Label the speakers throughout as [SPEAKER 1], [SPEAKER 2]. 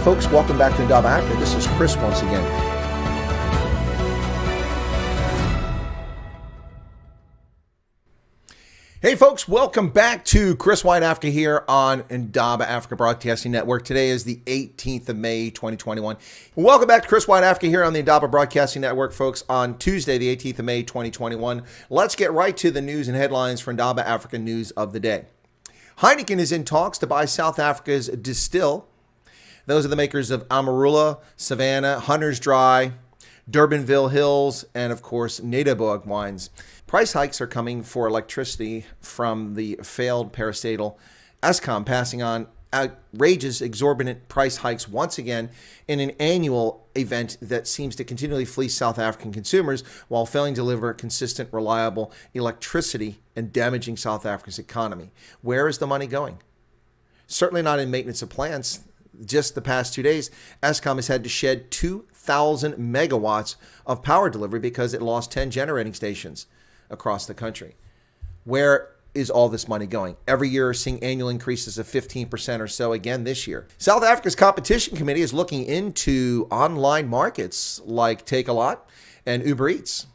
[SPEAKER 1] folks, welcome back to Indaba Africa. This is Chris once again. Hey folks, welcome back to Chris Wyatt Africa here on Indaba Africa Broadcasting Network. Today is the 18th of May, 2021. Welcome back to Chris Wyatt Africa here on the Indaba Broadcasting Network, folks, on Tuesday, the 18th of May, 2021. Let's get right to the news and headlines for Indaba Africa News of the Day. Heineken is in talks to buy South Africa's Distill. Those are the makers of Amarula, Savannah, Hunter's Dry, Durbanville Hills, and of course, Nederburg wines. Price hikes are coming for electricity from the failed parastatal Eskom, passing on outrageous, exorbitant price hikes once again in an annual event that seems to continually fleece South African consumers while failing to deliver consistent, reliable electricity and damaging South Africa's economy. Where is the money going? Certainly not in maintenance of plants. Just the past 2 days, Eskom has had to shed 2,000 megawatts of power delivery because it lost 10 generating stations across the country. Where is all this money going? Every year, seeing annual increases of 15% or so again this year. South Africa's Competition Committee is looking into online markets like Take-A-Lot and Uber Eats.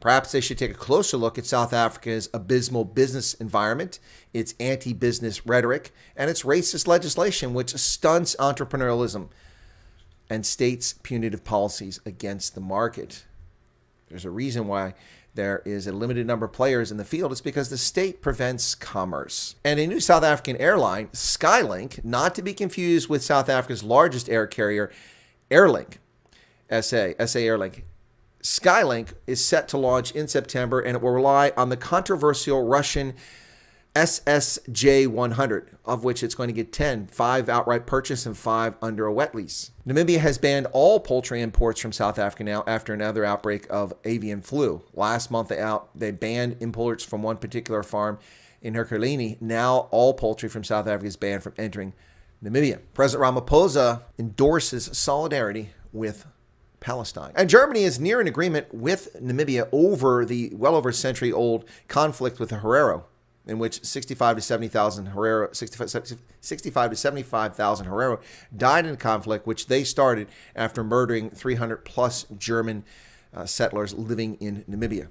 [SPEAKER 1] Perhaps they should take a closer look at South Africa's abysmal business environment, its anti-business rhetoric, and its racist legislation, which stunts entrepreneurialism and states punitive policies against the market. There's a reason why there is a limited number of players in the field. It's because the state prevents commerce. And a new South African airline, Skylink, not to be confused with South Africa's largest air carrier, Airlink, SA Airlink. Skylink is set to launch in September, and it will rely on the controversial Russian SSJ-100, of which it's going to get 10, 5 outright purchase and 5 under a wet lease. Namibia has banned all poultry imports from South Africa now after another outbreak of avian flu. Last month they banned imports from one particular farm in Herkulini. Now all poultry from South Africa is banned from entering Namibia. President Ramaphosa endorses solidarity with Palestine. And Germany is near an agreement with Namibia over the well over a century-old conflict with the Herero, in which 65 to 75,000 Herero died in a conflict which they started after murdering 300 plus German settlers living in Namibia.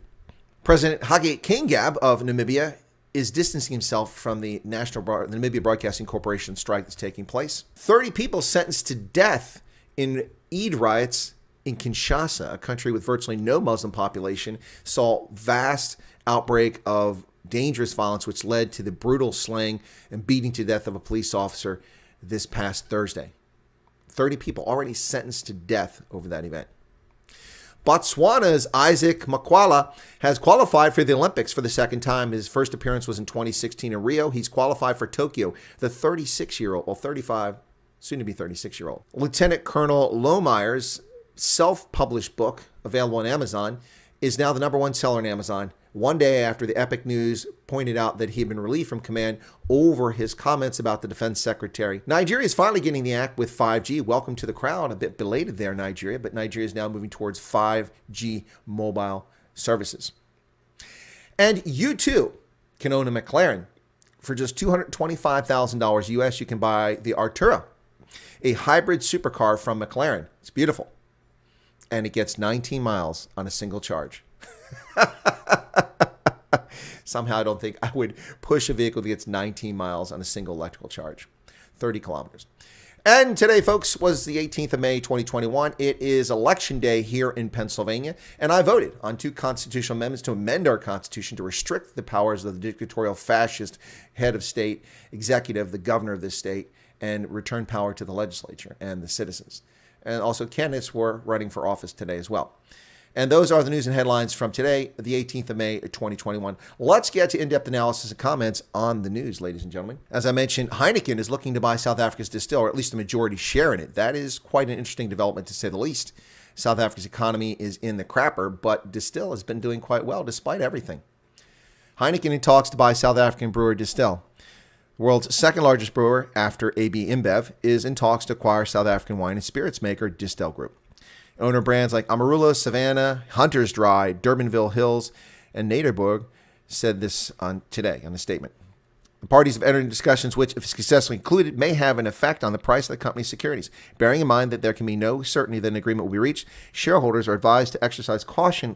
[SPEAKER 1] President Hage Geingob of Namibia is distancing himself from the Namibia Broadcasting Corporation strike that's taking place. 30 people sentenced to death in Eid riots in Kinshasa, a country with virtually no Muslim population, saw vast outbreak of dangerous violence, which led to the brutal slaying and beating to death of a police officer this past Thursday. 30 people already sentenced to death over that event. Botswana's Isaac Makwala has qualified for the Olympics for the second time. His first appearance was in 2016 in Rio. He's qualified for Tokyo. The 35, soon to be 36-year-old. Lieutenant Colonel Lohmeyer's self-published book, available on Amazon, is now the #1 seller on Amazon, one day after the Epic News pointed out that he had been relieved from command over his comments about the defense secretary. Nigeria is finally getting the act with 5G. Welcome to the crowd. A bit belated there, Nigeria, but Nigeria is now moving towards 5G mobile services. And you too can own a McLaren. For just $225,000 US, you can buy the Artura, a hybrid supercar from McLaren. It's beautiful. And it gets 19 miles on a single charge. Somehow I don't think I would push a vehicle that gets 19 miles on a single electrical charge. 30 kilometers. And today, folks, was the 18th of May, 2021. It is election day here in Pennsylvania. And I voted on 2 constitutional amendments to amend our Constitution to restrict the powers of the dictatorial fascist head of state, executive, the governor of this state, and return power to the legislature and the citizens. And also candidates were running for office today as well. And those are the news and headlines from today, the 18th of May, 2021. Let's get to in-depth analysis and comments on the news, ladies and gentlemen. As I mentioned, Heineken is looking to buy South Africa's Distill, or at least a majority share in it. That is quite an interesting development, to say the least. South Africa's economy is in the crapper, but Distill has been doing quite well despite everything. Heineken in talks to buy South African brewer Distill. The world's second largest brewer, after AB InBev, is in talks to acquire South African wine and spirits maker Distill Group. Owner brands like Amarula, Savannah, Hunter's Dry, Durbanville Hills, and Nederburg said this today on a statement. The parties have entered into discussions which, if successfully concluded, may have an effect on the price of the company's securities. Bearing in mind that there can be no certainty that an agreement will be reached, shareholders are advised to exercise caution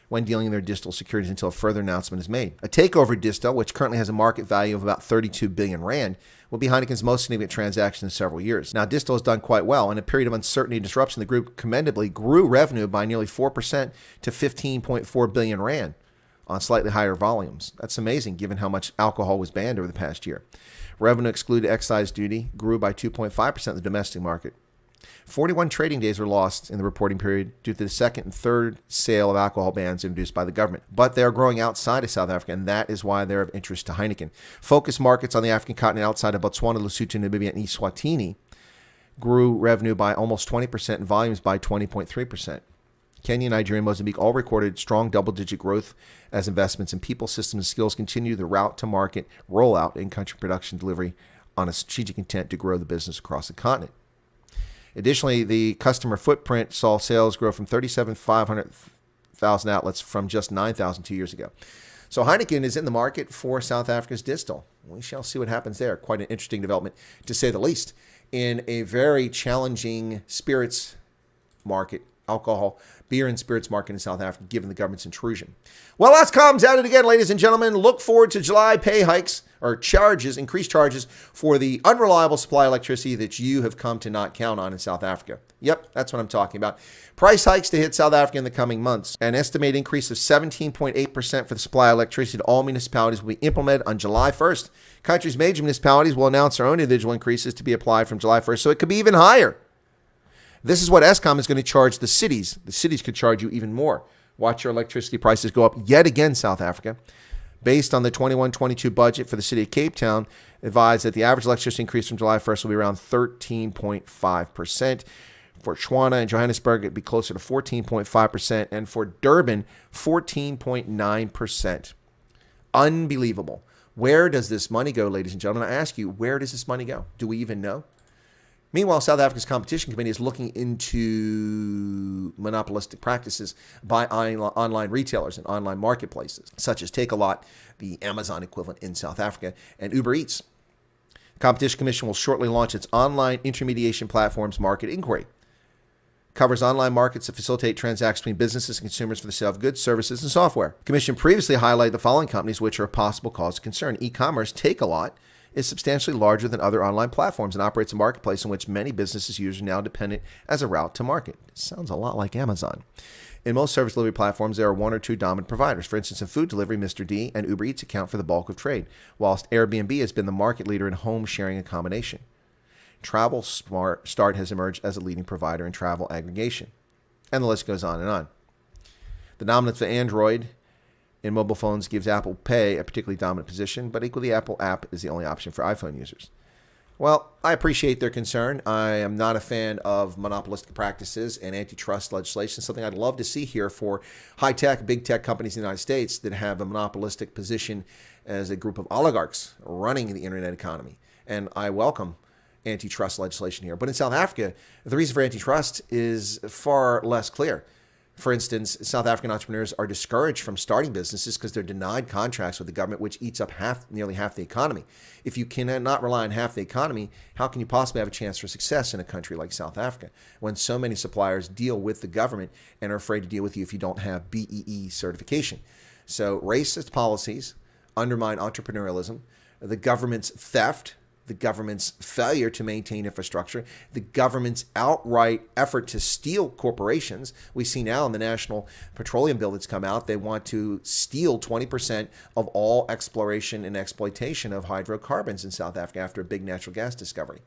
[SPEAKER 1] when dealing in their Distel securities until a further announcement is made. A takeover of Distel, which currently has a market value of about 32 billion rand, will be Heineken's most significant transaction in several years. Now, Distel has done quite well. In a period of uncertainty and disruption, the group commendably grew revenue by nearly 4% to 15.4 billion rand on slightly higher volumes. That's amazing given how much alcohol was banned over the past year. Revenue excluded excise duty grew by 2.5% in the domestic market. 41 trading days were lost in the reporting period due to the second and third sale of alcohol bans introduced by the government. But they are growing outside of South Africa, and that is why they're of interest to Heineken. Focus markets on the African continent outside of Botswana, Lesotho, Namibia, and Eswatini grew revenue by almost 20% and volumes by 20.3%. Kenya, Nigeria, and Mozambique all recorded strong double-digit growth as investments in people, systems, and skills continue the route-to-market rollout in country production delivery on a strategic intent to grow the business across the continent. Additionally, the customer footprint saw sales grow from 500,000 outlets from just 9,000 2 years ago. So Heineken is in the market for South Africa's Distel. We shall see what happens there. Quite an interesting development, to say the least, in a very challenging spirits market, alcohol, beer and spirits market in South Africa, given the government's intrusion. Well, Eskom's at it again, ladies and gentlemen. Look forward to July pay hikes or charges, increased charges for the unreliable supply of electricity that you have come to not count on in South Africa. Yep, that's what I'm talking about. Price hikes to hit South Africa in the coming months. An estimated increase of 17.8% for the supply of electricity to all municipalities will be implemented on July 1st. Country's major municipalities will announce their own individual increases to be applied from July 1st, so it could be even higher. This is what Eskom is going to charge the cities. The cities could charge you even more. Watch your electricity prices go up yet again, South Africa. Based on the 21-22 budget for the city of Cape Town, advised that the average electricity increase from July 1st will be around 13.5%. For Tshwane and Johannesburg, it'd be closer to 14.5%. And for Durban, 14.9%. Unbelievable. Where does this money go, ladies and gentlemen? I ask you, where does this money go? Do we even know? Meanwhile, South Africa's Competition Committee is looking into monopolistic practices by online retailers and online marketplaces, such as Takealot, the Amazon equivalent in South Africa, and Uber Eats. The Competition Commission will shortly launch its online intermediation platforms market inquiry. It covers online markets that facilitate transactions between businesses and consumers for the sale of goods, services, and software. The Commission previously highlighted the following companies which are a possible cause of concern. E-commerce, Takealot, is substantially larger than other online platforms and operates a marketplace in which many businesses users are now dependent as a route to market. It sounds a lot like Amazon. In most service delivery platforms, there are one or two dominant providers. For instance, in food delivery, Mr. D and Uber Eats account for the bulk of trade, whilst Airbnb has been the market leader in home sharing accommodation. Travel Start has emerged as a leading provider in travel aggregation. And the list goes on and on. The dominance of Android in mobile phones gives Apple Pay a particularly dominant position, but equally, the Apple app is the only option for iPhone users. Well, I appreciate their concern. I am not a fan of monopolistic practices and antitrust legislation, something I'd love to see here for high-tech, big-tech companies in the United States that have a monopolistic position as a group of oligarchs running the internet economy. And I welcome antitrust legislation here. But in South Africa, the reason for antitrust is far less clear. For instance, South African entrepreneurs are discouraged from starting businesses because they're denied contracts with the government, which eats up nearly half the economy. If you cannot rely on half the economy, how can you possibly have a chance for success in a country like South Africa when so many suppliers deal with the government and are afraid to deal with you if you don't have BEE certification? So racist policies undermine entrepreneurialism, the government's theft, the government's failure to maintain infrastructure, the government's outright effort to steal corporations. We see now in the National Petroleum Bill that's come out, they want to steal 20% of all exploration and exploitation of hydrocarbons in South Africa after a big natural gas discovery.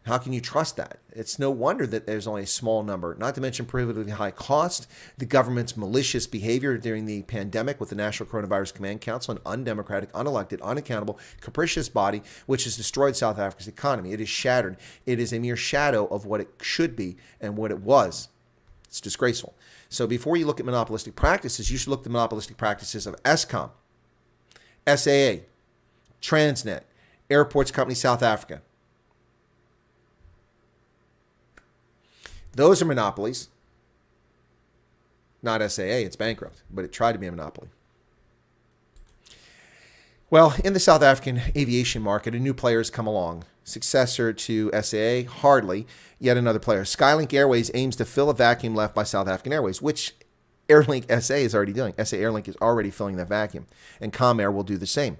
[SPEAKER 1] How can you trust that? It's no wonder that there's only a small number, not to mention prohibitively high cost, the government's malicious behavior during the pandemic with the National Coronavirus Command Council, an undemocratic, unelected, unaccountable, capricious body which has destroyed South Africa's economy. It is shattered. It is a mere shadow of what it should be and what it was. It's disgraceful. So before you look at monopolistic practices, you should look at the monopolistic practices of Eskom, SAA, Transnet, Airports Company South Africa. Those are monopolies. Not SAA, it's bankrupt, but it tried to be a monopoly. Well, in the South African aviation market, a new player has come along. Successor to SAA, hardly, yet another player. Skylink Airways aims to fill a vacuum left by South African Airways, which Airlink SA is already doing. SA Airlink is already filling that vacuum, and Comair will do the same.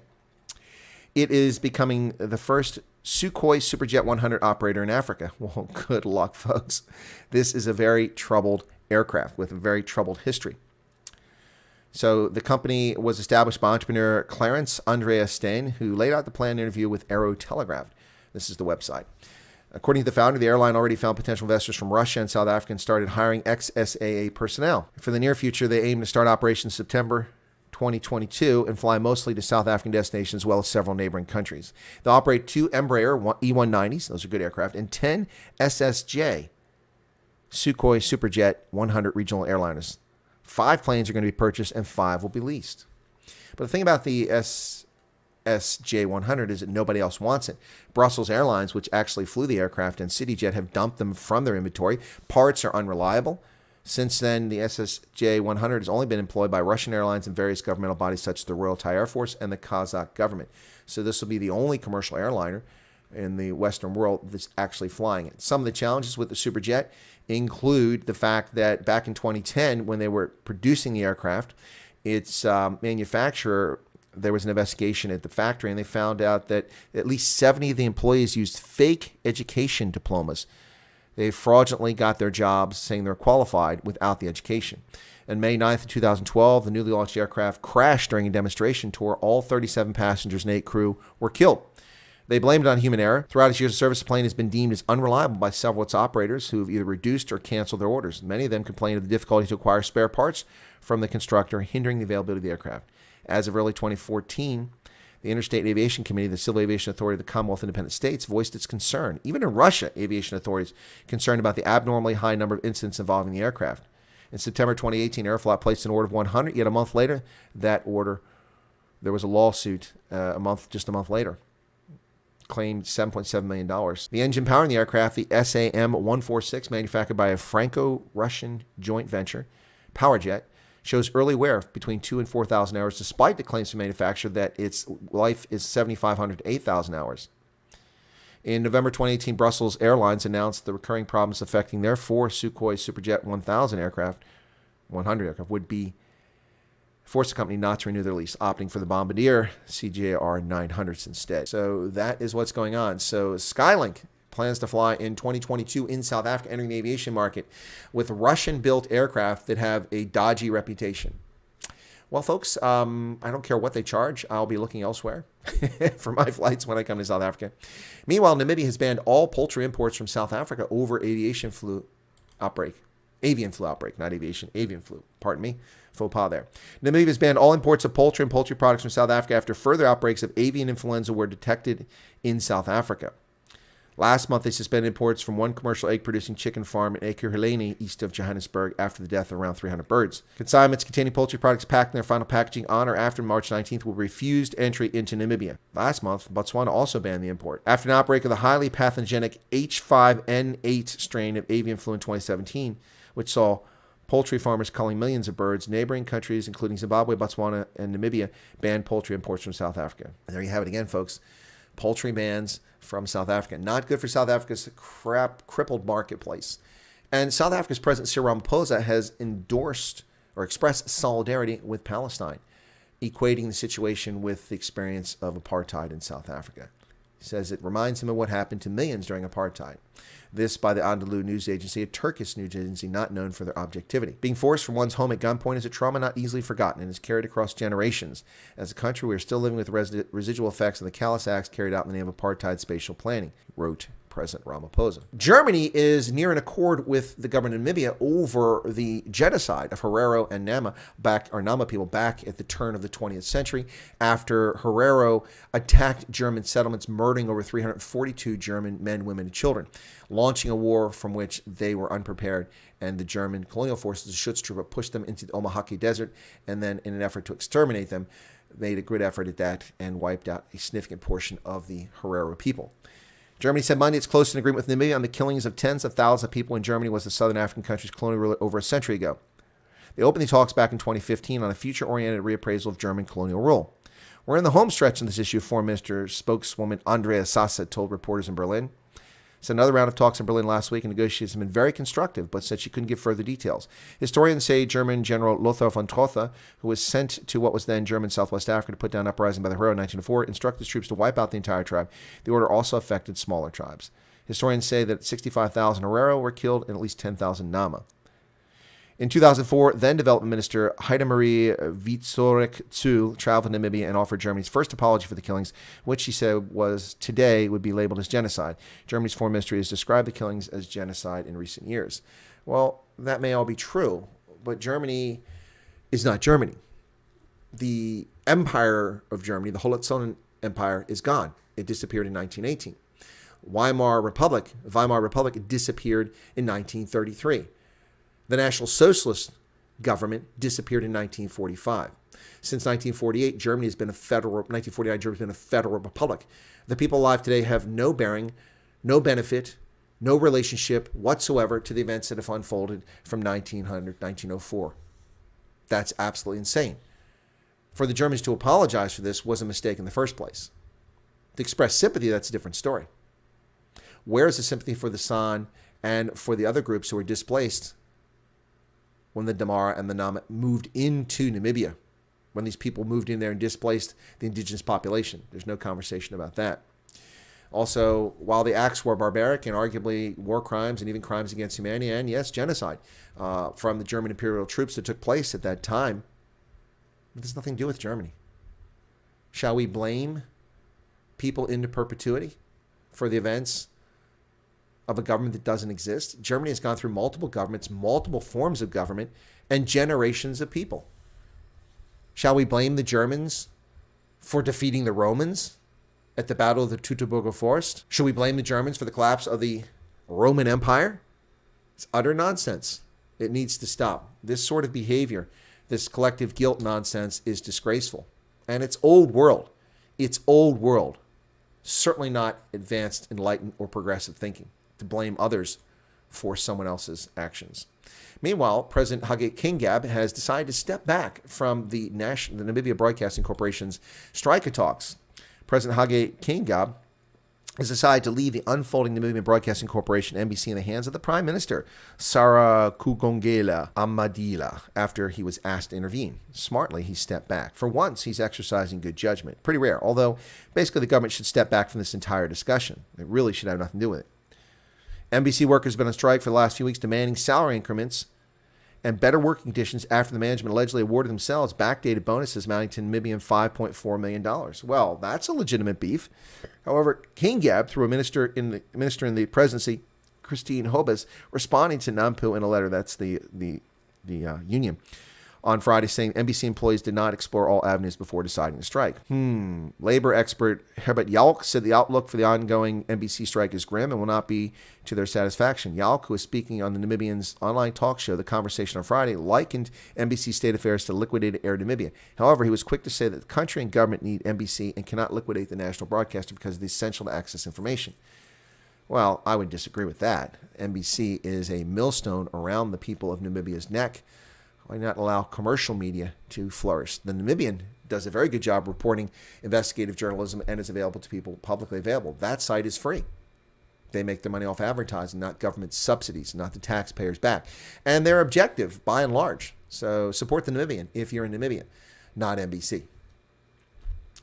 [SPEAKER 1] It is becoming the first Sukhoi Superjet 100 operator in Africa. Well, good luck, folks. This is a very troubled aircraft with a very troubled history. So the company was established by entrepreneur Clarence Andreas Steyn, who laid out the plan in an interview with Aero Telegraph. This is the website. According to the founder, the airline already found potential investors from Russia and South Africa and started hiring ex-SAA personnel. For the near future, they aim to start operations September 2022 and fly mostly to South African destinations as well as several neighboring countries. They'll operate 2 Embraer E190s, those are good aircraft, and 10 SSJ Sukhoi Superjet 100 regional airliners. 5 planes are going to be purchased and 5 will be leased. But the thing about the SSJ-100 is that nobody else wants it. Brussels Airlines, which actually flew the aircraft, and CityJet have dumped them from their inventory. Parts are unreliable. Since then, the SSJ-100 has only been employed by Russian airlines and various governmental bodies such as the Royal Thai Air Force and the Kazakh government. So this will be the only commercial airliner in the Western world that's actually flying it. Some of the challenges with the Superjet include the fact that back in 2010, when they were producing the aircraft, its manufacturer, there was an investigation at the factory, and they found out that at least 70 of the employees used fake education diplomas. They fraudulently got their jobs saying they're qualified without the education. On May 9th, 2012, the newly launched aircraft crashed during a demonstration tour. All 37 passengers and 8 crew were killed. They blamed it on human error. Throughout its years of service, the plane has been deemed as unreliable by several of its operators who have either reduced or canceled their orders. Many of them complained of the difficulty to acquire spare parts from the constructor, hindering the availability of the aircraft. As of early 2014, the Interstate Aviation Committee, the Civil Aviation Authority of the Commonwealth Independent States, voiced its concern. Even in Russia, aviation authorities concerned about the abnormally high number of incidents involving the aircraft. In September 2018, Aeroflot placed an order of 100, yet a month later, there was a lawsuit just a month later. Claimed $7.7 million. The engine powering the aircraft, the SAM-146, manufactured by a Franco-Russian joint venture, Powerjet, shows early wear between 2,000 and 4,000 hours, despite the claims from the manufacturer that its life is 7,500 to 8,000 hours. In November 2018, Brussels Airlines announced the recurring problems affecting their 4 Sukhoi Superjet 100 aircraft would be forced the company not to renew their lease, opting for the Bombardier CJR 900s instead. So that is what's going on. So Skylink plans to fly in 2022 in South Africa, entering the aviation market with Russian-built aircraft that have a dodgy reputation. Well, folks, I don't care what they charge. I'll be looking elsewhere for my flights when I come to South Africa. Meanwhile, Namibia has banned all poultry imports from South Africa over avian flu outbreak, not aviation, avian flu. Pardon me. Faux pas there. Namibia has banned all imports of poultry and poultry products from South Africa after further outbreaks of avian influenza were detected in South Africa. Last month, they suspended imports from one commercial egg-producing chicken farm in Ekurhuleni, east of Johannesburg, after the death of around 300 birds. Consignments containing poultry products packed in their final packaging on or after March 19th will be refused entry into Namibia. Last month, Botswana also banned the import. After an outbreak of the highly pathogenic H5N8 strain of avian flu in 2017, which saw poultry farmers culling millions of birds, neighboring countries, including Zimbabwe, Botswana, and Namibia, banned poultry imports from South Africa. And there you have it again, folks. Poultry bans from South Africa. Not good for South Africa's crippled marketplace. And South Africa's President Cyril Ramaphosa has endorsed or expressed solidarity with Palestine, equating the situation with the experience of apartheid in South Africa. He says it reminds him of what happened to millions during apartheid. This by the Anadolu news agency, a Turkish news agency not known for their objectivity. Being forced from one's home at gunpoint is a trauma not easily forgotten and is carried across generations. As a country, we are still living with residual effects of the callous acts carried out in the name of apartheid spatial planning, wrote President Ramaphosa. Germany is near an accord with the government of Namibia over the genocide of Herero and Nama people back at the turn of the 20th century after Herero attacked German settlements, murdering over 342 German men, women, and children, launching a war from which they were unprepared, and the German colonial forces, the Schutztruppe, pushed them into the Omaheke Desert, and then in an effort to exterminate them, made a good effort at that and wiped out a significant portion of the Herero people. Germany said Monday it's close to an agreement with Namibia on the killings of tens of thousands of people when Germany was the southern African country's colonial ruler over a century ago. They opened the talks back in 2015 on a future-oriented reappraisal of German colonial rule. We're in the home stretch on this issue, Foreign Minister spokeswoman Andrea Sassa told reporters in Berlin. Said another round of talks in Berlin last week and negotiations have been very constructive, but said she couldn't give further details. Historians say German General Lothar von Trotha, who was sent to what was then German Southwest Africa to put down uprising by the Herero in 1904, instructed his troops to wipe out the entire tribe. The order also affected smaller tribes. Historians say that 65,000 Herero were killed and at least 10,000 Nama. In 2004, then Development Minister Heidemarie Wieczorek-Zul traveled to Namibia and offered Germany's first apology for the killings, which she said today would be labeled as genocide. Germany's foreign ministry has described the killings as genocide in recent years. Well, that may all be true, but Germany is not Germany. The empire of Germany, the Hohenzollern Empire, is gone. It disappeared in 1918. Weimar Republic disappeared in 1933. The National Socialist government disappeared in 1945. Since 1948, Germany has been a federal. 1949, Germany has been a federal republic. The people alive today have no bearing, no benefit, no relationship whatsoever to the events that have unfolded from 1900, 1904. That's absolutely insane. For the Germans to apologize for this was a mistake in the first place. To express sympathy, that's a different story. Where is the sympathy for the San and for the other groups who were displaced when the Damara and the Nama moved into Namibia, when these people moved in there and displaced the indigenous population? There's no conversation about that. Also, while the acts were barbaric and arguably war crimes and even crimes against humanity and, yes, genocide from the German imperial troops that took place at that time, it has nothing to do with Germany. Shall we blame people into perpetuity for the events of a government that doesn't exist? Germany has gone through multiple governments, multiple forms of government, and generations of people. Shall we blame the Germans for defeating the Romans at the Battle of the Teutoburger Forest? Should we blame the Germans for the collapse of the Roman Empire? It's utter nonsense. It needs to stop. This sort of behavior, this collective guilt nonsense, is disgraceful. And it's old world. It's old world. Certainly not advanced, enlightened, or progressive thinking to blame others for someone else's actions. Meanwhile, President Hage Geingob has decided to step back from the Namibia Broadcasting Corporation's strike talks. President Hage Geingob has decided to leave the unfolding Namibian Broadcasting Corporation, NBC, in the hands of the Prime Minister, Sarah Kugongela Amadila, after he was asked to intervene. Smartly, he stepped back. For once, he's exercising good judgment. Pretty rare, although basically the government should step back from this entire discussion. It really should have nothing to do with it. NBC workers have been on strike for the last few weeks, demanding salary increments and better working conditions after the management allegedly awarded themselves backdated bonuses amounting to Namibian $5.4 million. Well, that's a legitimate beef. However, Geingob, through a minister in the presidency, Christine Hobes, responding to NAMPU in a letter, that's the union, on Friday, saying NBC employees did not explore all avenues before deciding to strike. Labor expert Herbert Jalk said the outlook for the ongoing NBC strike is grim and will not be to their satisfaction. Jalk, who was speaking on the Namibian's online talk show, The Conversation, on Friday, likened NBC State Affairs to liquidated Air Namibia. However, he was quick to say that the country and government need NBC and cannot liquidate the national broadcaster because it is essential to access information. Well, I would disagree with that. NBC is a millstone around the people of Namibia's neck. Why not allow commercial media to flourish? The Namibian does a very good job reporting investigative journalism and is available to people, publicly available. That site is free. They make their money off advertising, not government subsidies, not the taxpayers back. And they're objective, by and large. So support the Namibian if you're in Namibia, not NBC.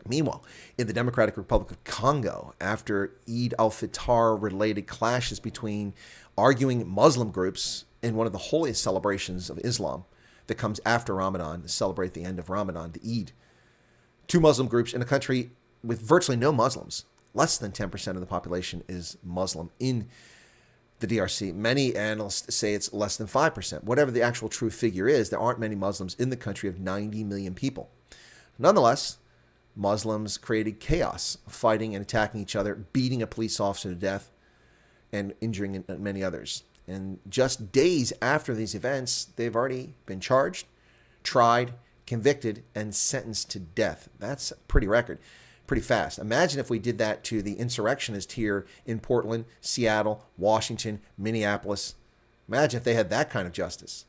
[SPEAKER 1] Meanwhile, in the Democratic Republic of Congo, after Eid al-Fitr-related clashes between arguing Muslim groups in one of the holiest celebrations of Islam, that comes after Ramadan to celebrate the end of Ramadan, the Eid. Two Muslim groups in a country with virtually no Muslims. Less than 10% of the population is Muslim in the DRC. Many analysts say it's less than 5%. Whatever the actual true figure is, there aren't many Muslims in the country of 90 million people. Nonetheless, Muslims created chaos, fighting and attacking each other, beating a police officer to death, and injuring many others. And just days after these events, they've already been charged, tried, convicted, and sentenced to death. That's a pretty record, pretty fast. Imagine if we did that to the insurrectionists here in Portland, Seattle, Washington, Minneapolis. Imagine if they had that kind of justice.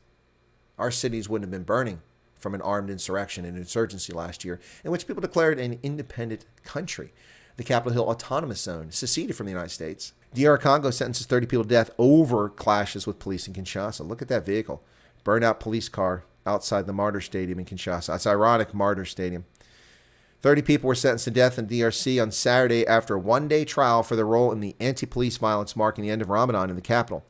[SPEAKER 1] Our cities wouldn't have been burning from an armed insurrection and insurgency last year, in which people declared an independent country. The Capitol Hill Autonomous Zone seceded from the United States. DR Congo sentences 30 people to death over clashes with police in Kinshasa. Look at that vehicle. Burned out police car outside the Martyr Stadium in Kinshasa. That's ironic, Martyr Stadium. 30 people were sentenced to death in DRC on Saturday after a one-day trial for their role in the anti-police violence marking the end of Ramadan in the capital.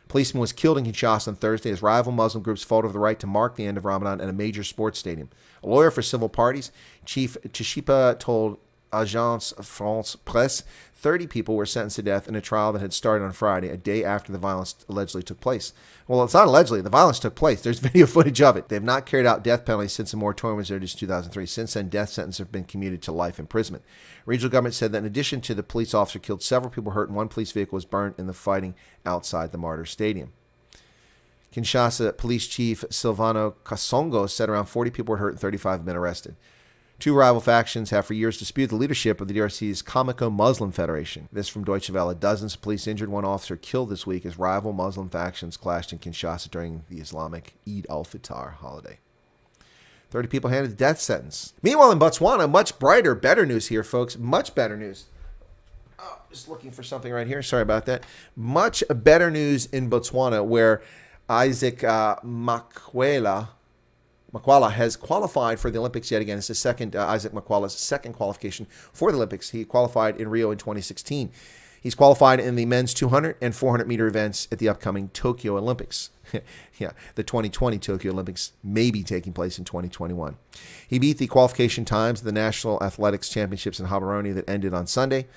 [SPEAKER 1] A policeman was killed in Kinshasa on Thursday as rival Muslim groups fought over the right to mark the end of Ramadan at a major sports stadium. A lawyer for civil parties, Chief Tshipa, told Agence France Presse 30 people were sentenced to death in a trial that had started on Friday, a day after the violence allegedly took place. Well, it's not allegedly. The violence took place. There's video footage of it. They have not carried out death penalties since the moratorium was introduced in 2003. Since then, death sentences have been commuted to life imprisonment. Regional government said that in addition to the police officer killed, several people hurt and one police vehicle was burned in the fighting outside the Martyr Stadium. Kinshasa Police Chief Silvano Kasongo said around 40 people were hurt and 35 have been arrested. Two rival factions have for years disputed the leadership of the DRC's Kamako Muslim Federation. This from Deutsche Welle. Dozens of police injured, one officer killed this week as rival Muslim factions clashed in Kinshasa during the Islamic Eid al-Fitr holiday. 30 people handed a death sentence. Meanwhile, in Botswana, much brighter, better news here, folks. Much better news. Oh, just looking for something right here. Sorry about that. Much better news in Botswana, where Isaac Makwala has qualified for the Olympics yet again. It's the second, Isaac Makwala's second qualification for the Olympics. He qualified in Rio in 2016. He's qualified in the men's 200 and 400 meter events at the upcoming Tokyo Olympics. Yeah, the 2020 Tokyo Olympics may be taking place in 2021. He beat the qualification times of the National Athletics Championships in Gaborone that ended on Sunday.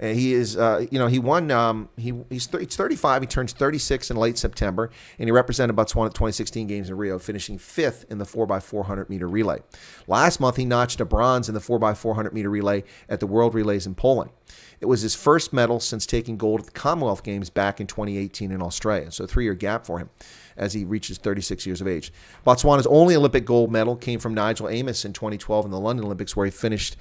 [SPEAKER 1] And he is, he won, he's 35, he turns 36 in late September, and he represented Botswana at 2016 Games in Rio, finishing 5th in the 4x400 meter relay. Last month, he notched a bronze in the 4x400 meter relay at the World Relays in Poland. It was his first medal since taking gold at the Commonwealth Games back in 2018 in Australia, so a 3-year gap for him as he reaches 36 years of age. Botswana's only Olympic gold medal came from Nigel Amos in 2012 in the London Olympics, where he finished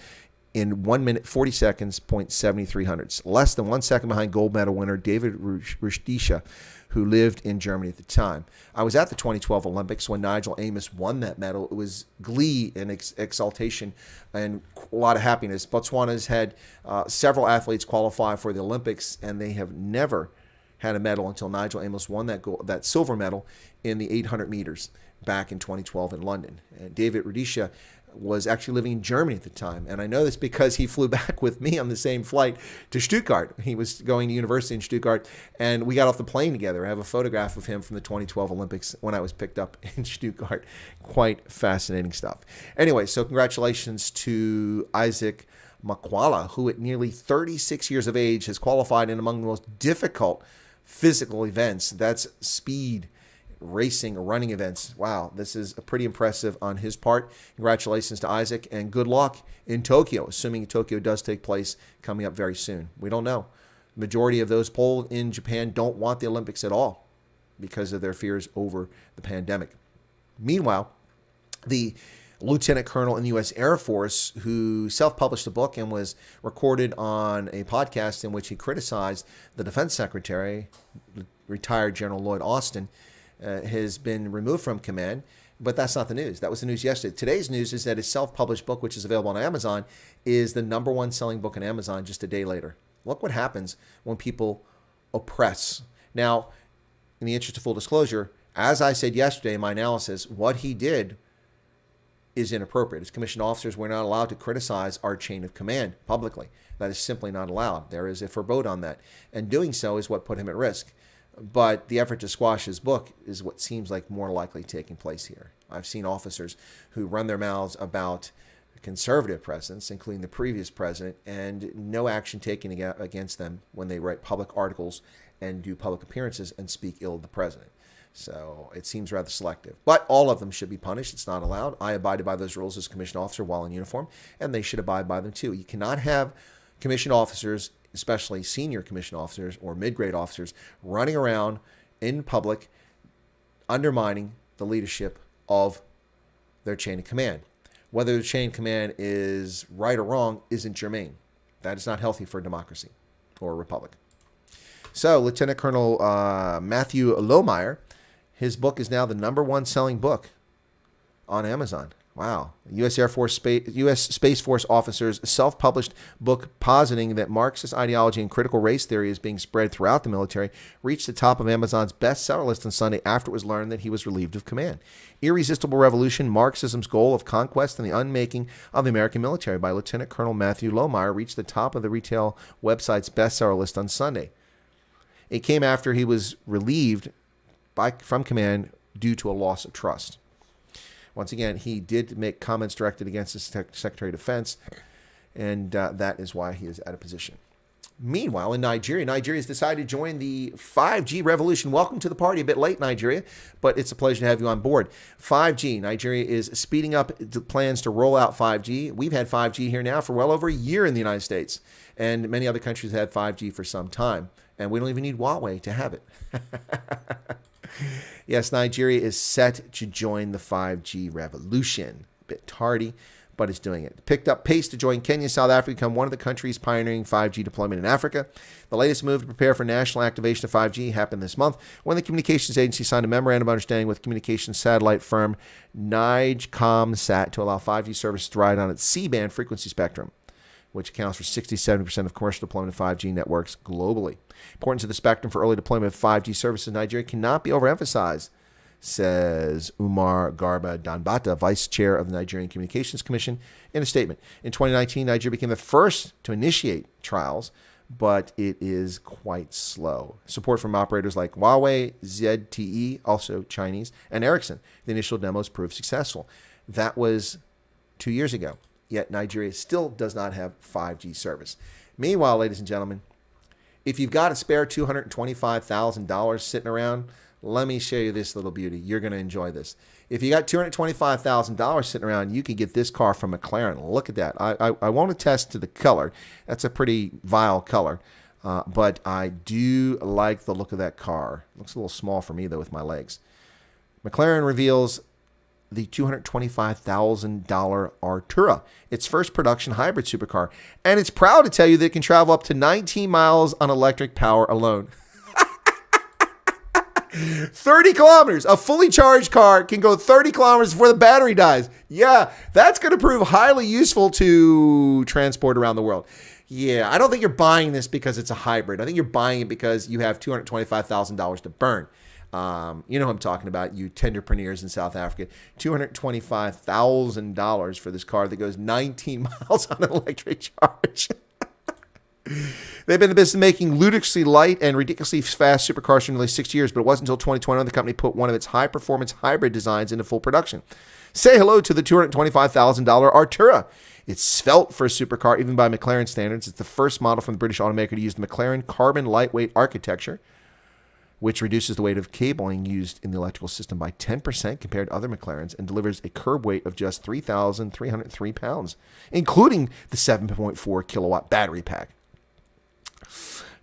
[SPEAKER 1] in 1 minute, 40 seconds, 0.73 hundredths. Less than 1 second behind gold medal winner David Rudisha, who lived in Germany at the time. I was at the 2012 Olympics when Nigel Amos won that medal. It was glee and exaltation and a lot of happiness. Botswana's had several athletes qualify for the Olympics, and they have never had a medal until Nigel Amos won that silver medal in the 800 meters back in 2012 in London. And David Rudisha was actually living in Germany at the time. And I know this because he flew back with me on the same flight to Stuttgart. He was going to university in Stuttgart, and we got off the plane together. I have a photograph of him from the 2012 Olympics when I was picked up in Stuttgart. Quite fascinating stuff. Anyway, so congratulations to Isaac Makwala, who at nearly 36 years of age has qualified in among the most difficult physical events. That's speed, racing, running events. Wow, this is pretty impressive on his part. Congratulations to Isaac, and good luck in Tokyo, assuming Tokyo does take place coming up very soon. We don't know. The majority of those polled in Japan don't want the Olympics at all because of their fears over the pandemic. Meanwhile, the lieutenant colonel in the U.S. Air Force, who self-published a book and was recorded on a podcast in which he criticized the defense secretary, retired General Lloyd Austin, has been removed from command, but that's not the news. That was the news yesterday. Today's news is that his self-published book, which is available on Amazon, is the #1 selling book on Amazon just a day later. Look what happens when people oppress. Now, in the interest of full disclosure, as I said yesterday in my analysis, what he did is inappropriate. As commissioned officers, we're not allowed to criticize our chain of command publicly. That is simply not allowed. There is a forbode on that. And doing so is what put him at risk. But the effort to squash his book is what seems like more likely taking place here. I've seen officers who run their mouths about conservative presidents, including the previous president, and no action taken against them when they write public articles and do public appearances and speak ill of the president. So it seems rather selective. But all of them should be punished. It's not allowed. I abided by those rules as commissioned officer while in uniform, and they should abide by them too. You cannot have commissioned officers, especially senior commissioned officers or mid-grade officers, running around in public undermining the leadership of their chain of command. Whether the chain of command is right or wrong isn't germane. That is not healthy for a democracy or a republic. So Lieutenant Colonel Matthew Lohmeyer, his book is now the #1 selling book on Amazon. Wow. U.S. Space Force officers' self-published book positing that Marxist ideology and critical race theory is being spread throughout the military reached the top of Amazon's bestseller list on Sunday after it was learned that he was relieved of command. Irresistible Revolution, Marxism's Goal of Conquest and the Unmaking of the American Military by Lieutenant Colonel Matthew Lohmeyer reached the top of the retail website's bestseller list on Sunday. It came after he was relieved from command due to a loss of trust. Once again, he did make comments directed against the Secretary of Defense, and that is why he is out of position. Meanwhile, in Nigeria, Nigeria has decided to join the 5G revolution. Welcome to the party. A bit late, Nigeria, but it's a pleasure to have you on board. 5G. Nigeria is speeding up the plans to roll out 5G. We've had 5G here now for well over a year in the United States, and many other countries have had 5G for some time, and we don't even need Huawei to have it. Yes, Nigeria is set to join the 5G revolution. A bit tardy, but it's doing it. Picked up pace to join Kenya, South Africa, become one of the countries pioneering 5G deployment in Africa. The latest move to prepare for national activation of 5G happened this month when the communications agency signed a memorandum of understanding with communications satellite firm NigeComSat to allow 5G service to ride on its C-band frequency spectrum, which accounts for 67% of commercial deployment of 5G networks globally. Importance of the spectrum for early deployment of 5G services in Nigeria cannot be overemphasized, says Umar Garba Danbata, vice chair of the Nigerian Communications Commission, in a statement. In 2019, Nigeria became the first to initiate trials, but it is quite slow. Support from operators like Huawei, ZTE, also Chinese, and Ericsson. The initial demos proved successful. That was 2 years ago. Yet Nigeria still does not have 5G service. Meanwhile, ladies and gentlemen, if you've got a spare $225,000 sitting around, let me show you this little beauty. You're going to enjoy this. If you got $225,000 sitting around, you can get this car from McLaren. Look at that. I won't attest to the color. That's a pretty vile color. But I do like the look of that car. Looks a little small for me, though, with my legs. McLaren reveals the $225,000 Artura, its first production hybrid supercar. And it's proud to tell you that it can travel up to 19 miles on electric power alone. 30 kilometers. A fully charged car can go 30 kilometers before the battery dies. Yeah, that's going to prove highly useful to transport around the world. Yeah, I don't think you're buying this because it's a hybrid. I think you're buying it because you have $225,000 to burn. You know what I'm talking about, you tenderpreneurs in South Africa. $225,000 for this car that goes 19 miles on an electric charge. They've been in the business of making ludicrously light and ridiculously fast supercars for nearly 6 years, but it wasn't until 2021 the company put one of its high-performance hybrid designs into full production. Say hello to the $225,000 Artura. It's svelte for a supercar, even by McLaren standards. It's the first model from the British automaker to use the McLaren carbon lightweight architecture, which reduces the weight of cabling used in the electrical system by 10% compared to other McLarens and delivers a curb weight of just 3,303 pounds, including the 7.4 kilowatt battery pack.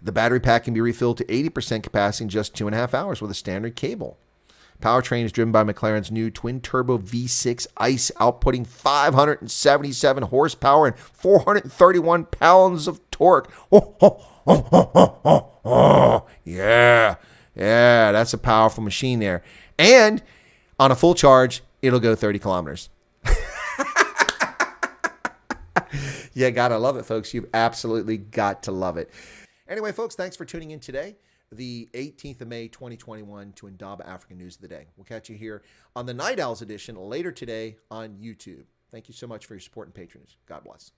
[SPEAKER 1] The battery pack can be refilled to 80% capacity in just 2.5 hours with a standard cable. Powertrain is driven by McLaren's new twin-turbo V6 ICE, outputting 577 horsepower and 431 pounds of torque. Yeah. Yeah, that's a powerful machine there. And on a full charge, it'll go 30 kilometers. You gotta love it, folks. You've absolutely got to love it. Anyway, folks, thanks for tuning in today, the 18th of May, 2021, to Indaba Africa News of the Day. We'll catch you here on the Night Owls edition later today on YouTube. Thank you so much for your support and patronage. God bless.